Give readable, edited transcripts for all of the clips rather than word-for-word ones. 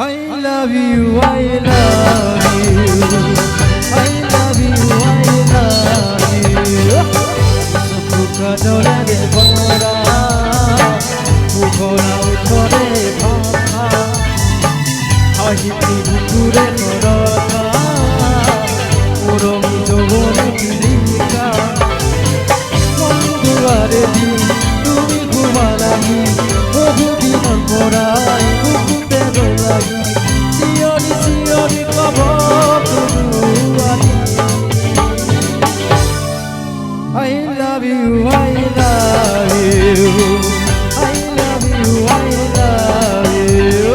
I love you, I love you, I love you, I love you. Suka dole de bora, bukora utore papa. Hahiti bukure korota, uromi jobone kilika. Manduare di, tumi kumalagi, ohu dinon porai, bukute dolagi. Sioni sioni kabo kuduani. I love you, I love you, I love you, I love you.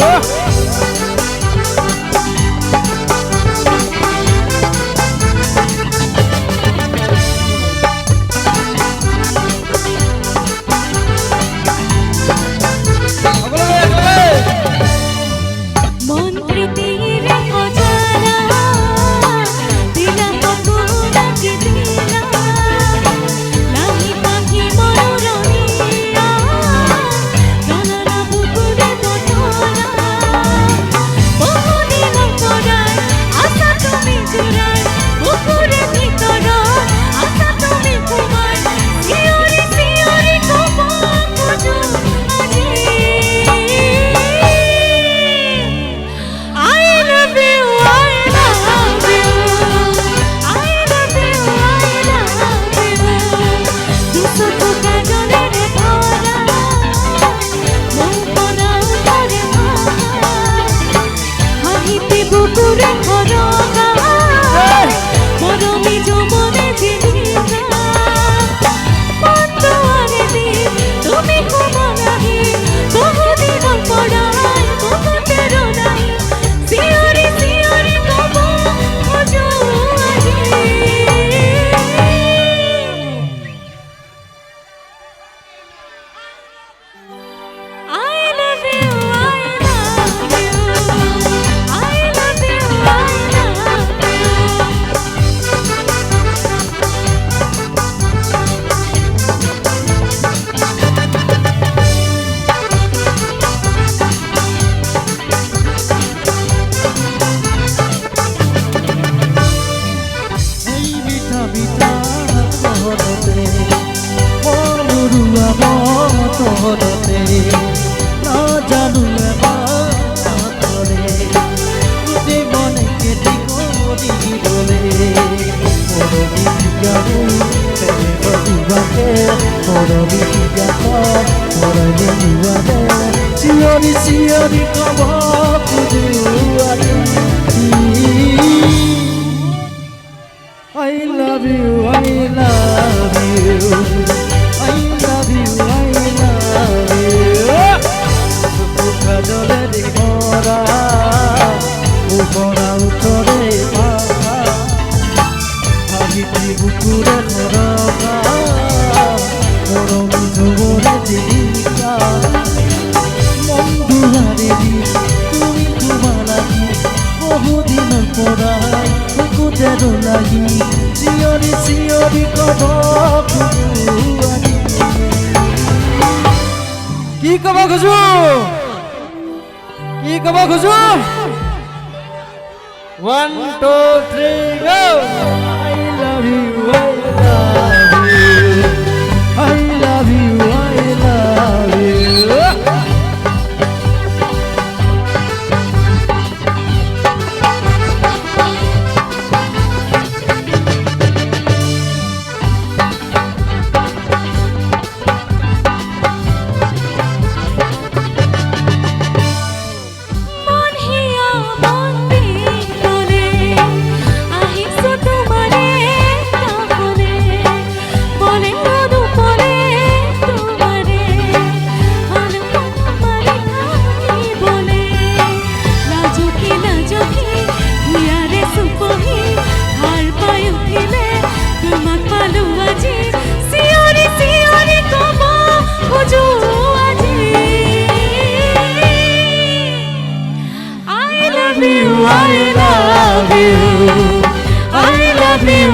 না জানুলে করে জীবনে কেটে করি বলে মরবি গাবু বদিবাকে মরবি গাতা মরলে নিবাদে সিয়রি সিয়রি কব কুজুয়ারি I love you, I love you, I love you, I love you. Suka dole di bora, bukora utore papa. Hagiti bukure koroka, moromi jobone dilika. Monduare di, tumi kumalagi, bohu dinon porai, bukute dolagi. Siori siori kabo kuduani. Ki kabo kudu? Ki kabo kudu? 1, 2, 3, go! I love you, I love you, I love you, I love you. I love you, I love you,